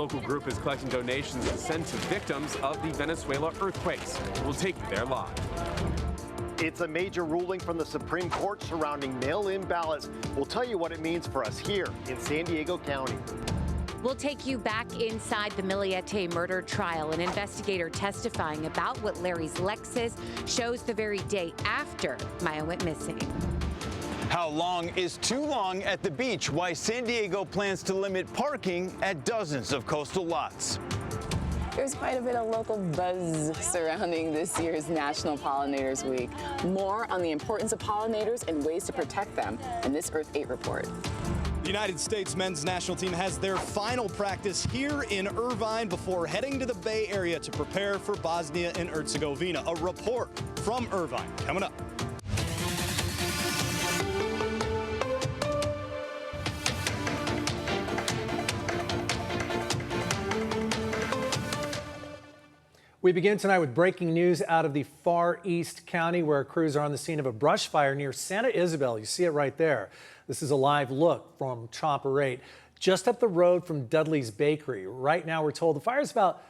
local group is collecting donations to send to victims of the Venezuela earthquakes. We'll take you there live. It's a major ruling from the Supreme Court surrounding mail-in ballots. We'll tell you what it means for us here in San Diego County. We'll take you back inside the Millete murder trial. An investigator testifying about what Larry's Lexus shows the very day after Maya went missing. How long is too long at the beach? Why San Diego plans to limit parking at dozens of coastal lots. There's quite a bit of local buzz surrounding this year's National Pollinators Week. More on the importance of pollinators and ways to protect them in this Earth 8 report. The United States men's national team has their final practice here in Irvine before heading to the Bay Area to prepare for Bosnia and Herzegovina. A report from Irvine coming up. We begin tonight with breaking news out of the Far East County, where crews are on the scene of a brush fire near Santa Isabel. You see it right there. This is a live look from Chopper 8, just up the road from Dudley's Bakery. Right now, we're told the fire is about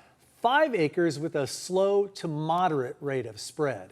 5 acres with a slow to moderate rate of spread.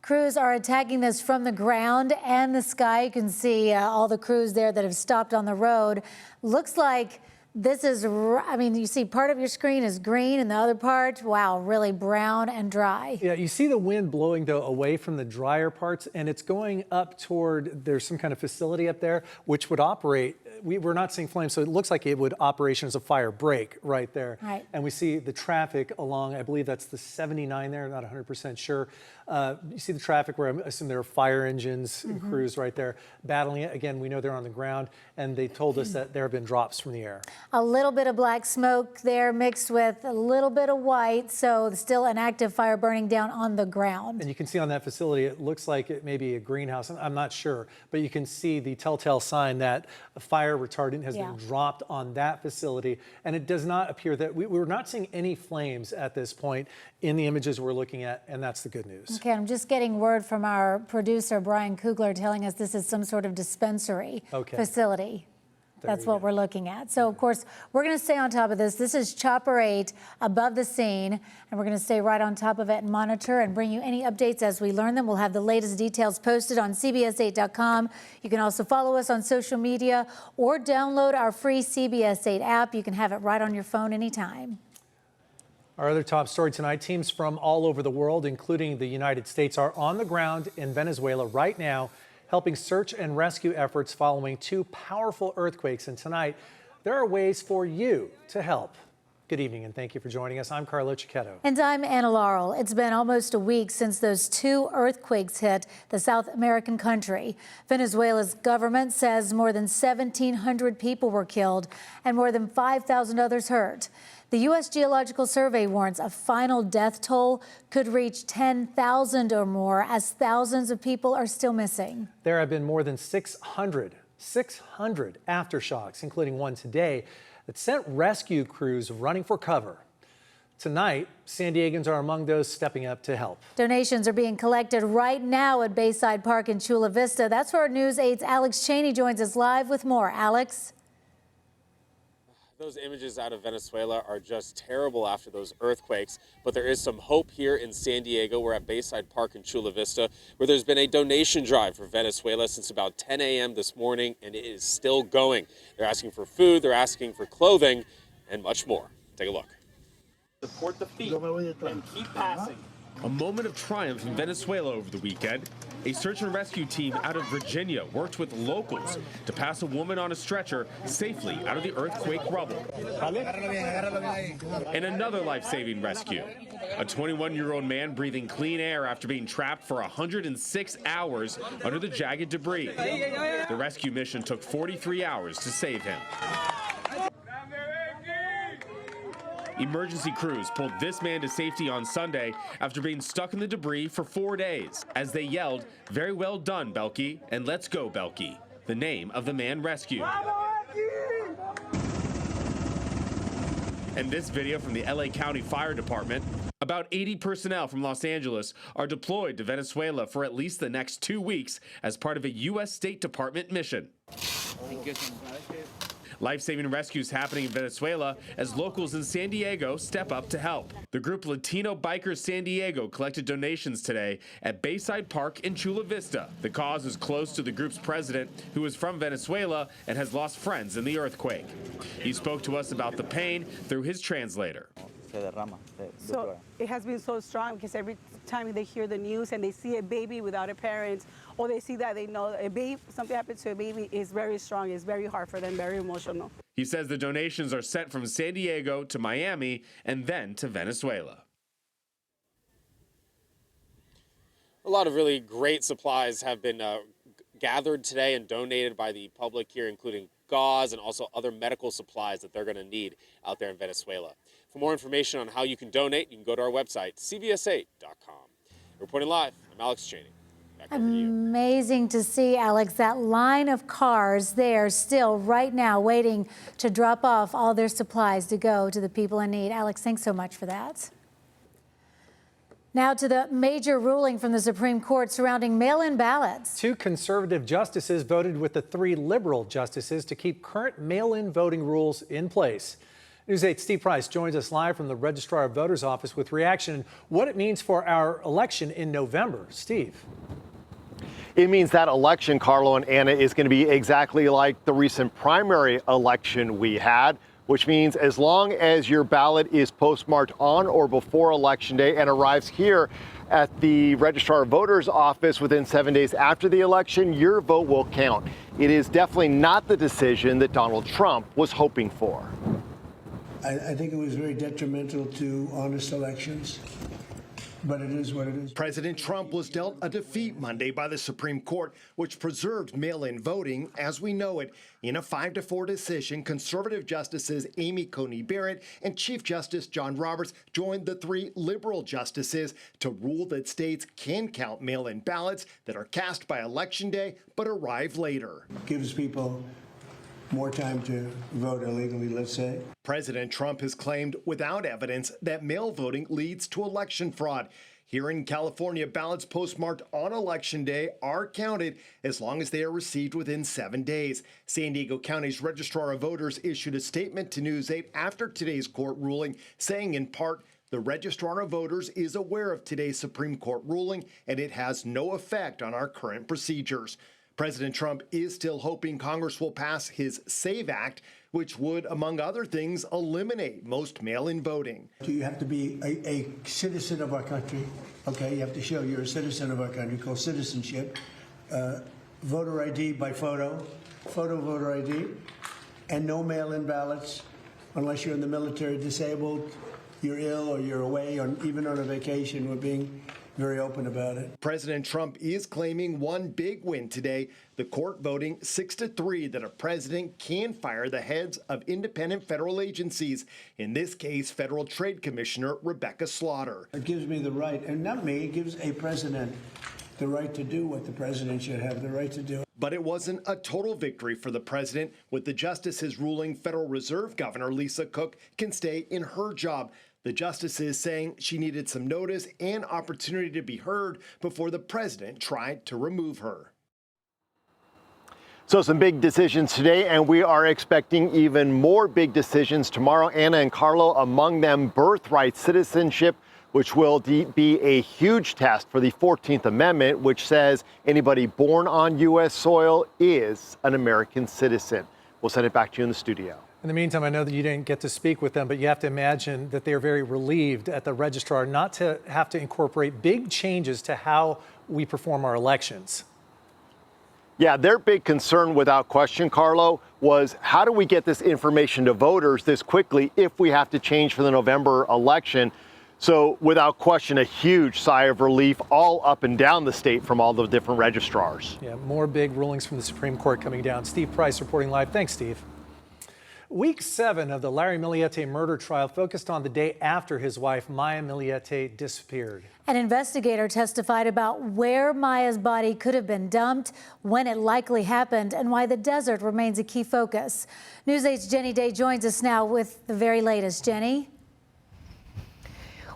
Crews are attacking this from the ground and the sky. You can see all the crews there that have stopped on the road. Looks like this is, I mean, you see part of your screen is green and the other part, wow, really brown and dry. Yeah, you see the wind blowing, though, away from the drier parts, and it's going up toward, there's some kind of facility up there which would operate. We're not seeing flames, so it looks like it would operation as a fire break right there. Right. And we see the traffic along, I believe that's the 79 there, not 100% sure. You see the traffic where I assume there are fire engines and crews right there battling it. Again, we know they're on the ground, and they told us that there have been drops from the air. A little bit of black smoke there mixed with a little bit of white, so still an active fire burning down on the ground. And you can see on that facility, it looks like it may be a greenhouse. I'm not sure, but you can see the telltale sign that a fire retardant has been dropped on that facility. And it does not appear that we're not seeing any flames at this point in the images we're looking at, and that's the good news. Okay, I'm just getting word from our producer, Brian Kugler, telling us this is some sort of dispensary facility. That's what we're looking at. So, of course, we're going to stay on top of this. This is Chopper 8 above the scene, and we're going to stay right on top of it and monitor and bring you any updates as we learn them. We'll have the latest details posted on CBS8.com. You can also follow us on social media or download our free CBS 8 app. You can have it right on your phone anytime. Our other top story tonight, teams from all over the world, including the United States, are on the ground in Venezuela right now, helping search and rescue efforts following 2 powerful earthquakes. And tonight, there are ways for you to help. Good evening, and thank you for joining us. I'm Carlo Cicchetto. And I'm Anna Laurel. It's been almost a week since those 2 earthquakes hit the South American country. Venezuela's government says more than 1,700 people were killed and more than 5,000 others hurt. The U.S. Geological Survey warns a final death toll could reach 10,000 or more, as thousands of people are still missing. There have been more than 600 aftershocks, including one today, that sent rescue crews running for cover. Tonight, San Diegans are among those stepping up to help. Donations are being collected right now at Bayside Park in Chula Vista. That's where News 8's Alex Cheney joins us live with more. Alex? Those images out of Venezuela are just terrible after those earthquakes, but there is some hope here in San Diego. We're at Bayside Park in Chula Vista, where there's been a donation drive for Venezuela since about 10 a.m. this morning, and it is still going. They're asking for food, they're asking for clothing, and much more. Take a look. Support the feet and keep passing. A moment of triumph in Venezuela over the weekend. A search and rescue team out of Virginia worked with locals to pass a woman on a stretcher safely out of the earthquake rubble. And another life-saving rescue. A 21-year-old man breathing clean air after being trapped for 106 hours under the jagged debris. The rescue mission took 43 hours to save him. Emergency crews pulled this man to safety on Sunday after being stuck in the debris for 4 days as they yelled, "Very well done, Belky," and "Let's go, Belky," the name of the man rescued. And this video from the LA County Fire Department. About 80 personnel from Los Angeles are deployed to Venezuela for at least the next 2 weeks as part of a U.S. State Department mission. Life-saving rescues happening in Venezuela as locals in San Diego step up to help. The group Latino Bikers San Diego collected donations today at Bayside Park in Chula Vista. The cause is close to the group's president, who is from Venezuela and has lost friends in the earthquake. He spoke to us about the pain through his translator. So it has been so strong because every time they hear the news and they see a baby without a parent, or they see that they know a baby, something happened to a baby, is very strong. It's very hard for them, very emotional. He says the donations are sent from San Diego to Miami and then to Venezuela. A lot of really great supplies have been gathered today and donated by the public here, including gauze and also other medical supplies that they're going to need out there in Venezuela. For more information on how you can donate, you can go to our website, cbs8.com. Reporting live, I'm Alex Cheney. Back over to you. Amazing to see, Alex, that line of cars there still right now waiting to drop off all their supplies to go to the people in need. Alex, thanks so much for that. Now to the major ruling from the Supreme Court surrounding mail-in ballots. 2 conservative justices voted with the 3 liberal justices to keep current mail-in voting rules in place. News 8's Steve Price joins us live from the Registrar of Voters office with reaction and what it means for our election in November. Steve. It means that election, Carlo and Anna, is going to be exactly like the recent primary election we had, which means as long as your ballot is postmarked on or before Election Day and arrives here at the Registrar of Voters office within 7 days after the election, your vote will count. It is definitely not the decision that Donald Trump was hoping for. I think it was very detrimental to honest elections, but it is what it is. President Trump was dealt a defeat Monday by the Supreme Court, which preserved mail-in voting as we know it. In a 5-4 decision, conservative justices Amy Coney Barrett and Chief Justice John Roberts joined the 3 liberal justices to rule that states can count mail-in ballots that are cast by Election Day but arrive later. Gives people more time to vote illegally, let's say. President Trump has claimed without evidence that mail voting leads to election fraud. Here in California, ballots postmarked on Election Day are counted as long as they are received within 7 days. San Diego County's Registrar of Voters issued a statement to News 8 after today's court ruling, saying in part, the Registrar of Voters is aware of today's Supreme Court ruling and it has no effect on our current procedures. President Trump is still hoping Congress will pass his SAVE Act, which would, among other things, eliminate most mail-in voting. You have to be a citizen of our country. Okay, you have to show you're a citizen of our country, called citizenship. Voter ID by photo voter ID, and no mail-in ballots unless you're in the military, disabled, you're ill, or you're away, or even on a vacation. We're being very open about it. President Trump is claiming one big win today, the court voting 6-3 that a president can fire the heads of independent federal agencies, in this case, Federal Trade Commissioner Rebecca Slaughter. It gives me the right, and not me, it gives a president the right to do what the president should have the right to do. But it wasn't a total victory for the president, with the justices ruling Federal Reserve Governor Lisa Cook can stay in her job. The justices saying she needed some notice and opportunity to be heard before the president tried to remove her. So some big decisions today, and we are expecting even more big decisions tomorrow. Anna and Carlo, among them birthright citizenship, which will be a huge test for the 14th Amendment, which says anybody born on U.S. soil is an American citizen. We'll send it back to you in the studio. In the meantime, I know that you didn't get to speak with them, but you have to imagine that they are very relieved at the registrar not to have to incorporate big changes to how we perform our elections. Yeah, their big concern without question, Carlo, was how do we get this information to voters this quickly if we have to change for the November election? So without question, a huge sigh of relief all up and down the state from all the different registrars. Yeah, more big rulings from the Supreme Court coming down. Steve Price reporting live. Thanks, Steve. Week 7 of the Larry Millete murder trial focused on the day after his wife, Maya Millete, disappeared. An investigator testified about where Maya's body could have been dumped, when it likely happened, and why the desert remains a key focus. News 8's Jenny Day joins us now with the very latest. Jenny?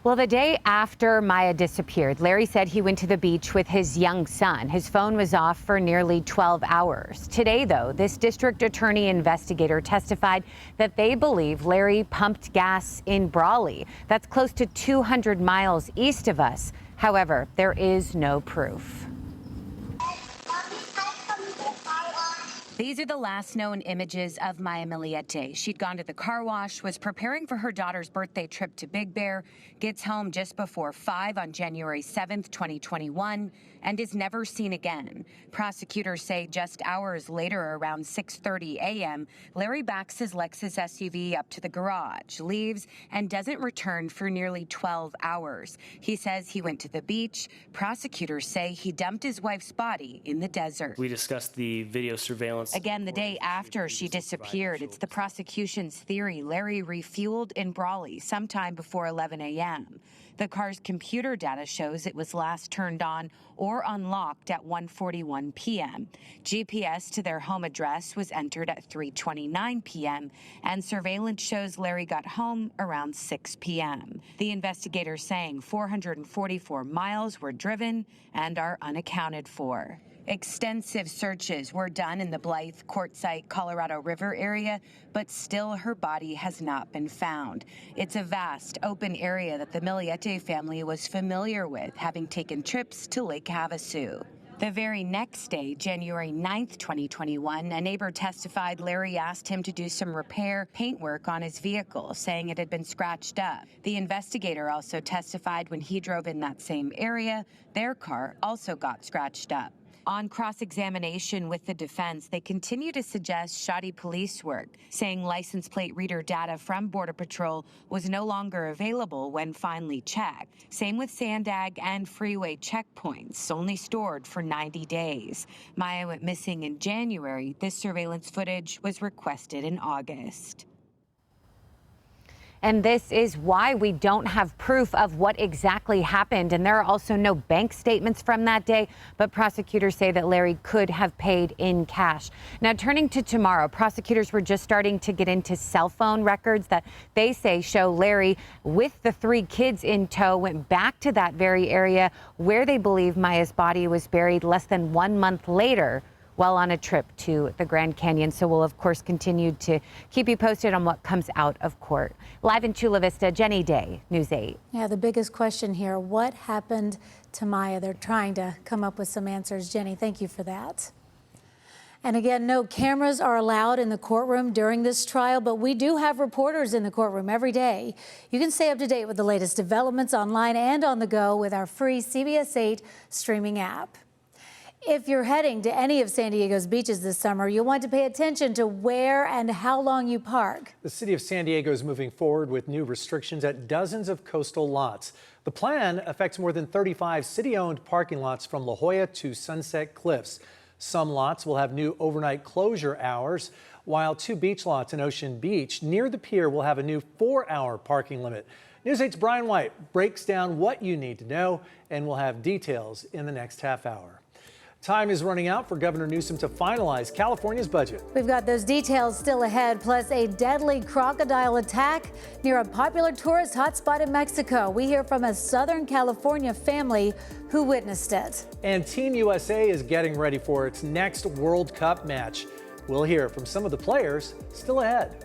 Well, the day after Maya disappeared, Larry said he went to the beach with his young son. His phone was off for nearly 12 hours. Today, though, this district attorney investigator testified that they believe Larry pumped gas in Brawley. That's close to 200 miles east of us. However, there is no proof. These are the last known images of Maya Millete. She'd gone to the car wash, was preparing for her daughter's birthday trip to Big Bear, gets home just before 5 on January 7th, 2021, and is never seen again. Prosecutors say just hours later, around 6:30 a.m., Larry backs his Lexus SUV up to the garage, leaves, and doesn't return for nearly 12 hours. He says he went to the beach. Prosecutors say he dumped his wife's body in the desert. We discussed the video surveillance. Again, the day after she disappeared, it's the prosecution's theory Larry refueled in Brawley sometime before 11 a.m. The car's computer data shows it was last turned on or unlocked at 1:41 p.m. GPS to their home address was entered at 3:29 p.m., and surveillance shows Larry got home around 6 p.m. The investigators saying 444 miles were driven and are unaccounted for. Extensive searches were done in the Blythe, Quartzsite, Colorado River area, but still her body has not been found. It's a vast, open area that the Millete family was familiar with, having taken trips to Lake Havasu. The very next day, January 9th, 2021, a neighbor testified Larry asked him to do some repair paint work on his vehicle, saying it had been scratched up. The investigator also testified when he drove in that same area, their car also got scratched up. On cross-examination with the defense, they continue to suggest shoddy police work, saying license plate reader data from Border Patrol was no longer available when finally checked. Same with Sandag and freeway checkpoints, only stored for 90 days. Maya went missing in January. This surveillance footage was requested in August. And this is why we don't have proof of what exactly happened. And there are also no bank statements from that day, but prosecutors say that Larry could have paid in cash. Now, turning to tomorrow, prosecutors were just starting to get into cell phone records that they say show Larry with the 3 kids in tow went back to that very area where they believe Maya's body was buried less than 1 month later, while on a trip to the Grand Canyon. So we'll, of course, continue to keep you posted on what comes out of court. Live in Chula Vista, Jenny Day, News 8. Yeah, the biggest question here, what happened to Maya? They're trying to come up with some answers. Jenny, thank you for that. And again, no cameras are allowed in the courtroom during this trial, but we do have reporters in the courtroom every day. You can stay up to date with the latest developments online and on the go with our free CBS 8 streaming app. If you're heading to any of San Diego's beaches this summer, you'll want to pay attention to where and how long you park. The city of San Diego is moving forward with new restrictions at dozens of coastal lots. The plan affects more than 35 city-owned parking lots from La Jolla to Sunset Cliffs. Some lots will have new overnight closure hours, while 2 beach lots in Ocean Beach near the pier will have a new 4-hour parking limit. News 8's Brian White breaks down what you need to know, and we'll have details in the next half hour. Time is running out for Governor Newsom to finalize California's budget. We've got those details still ahead, plus a deadly crocodile attack near a popular tourist hotspot in Mexico. We hear from a Southern California family who witnessed it. And Team USA is getting ready for its next World Cup match. We'll hear from some of the players still ahead.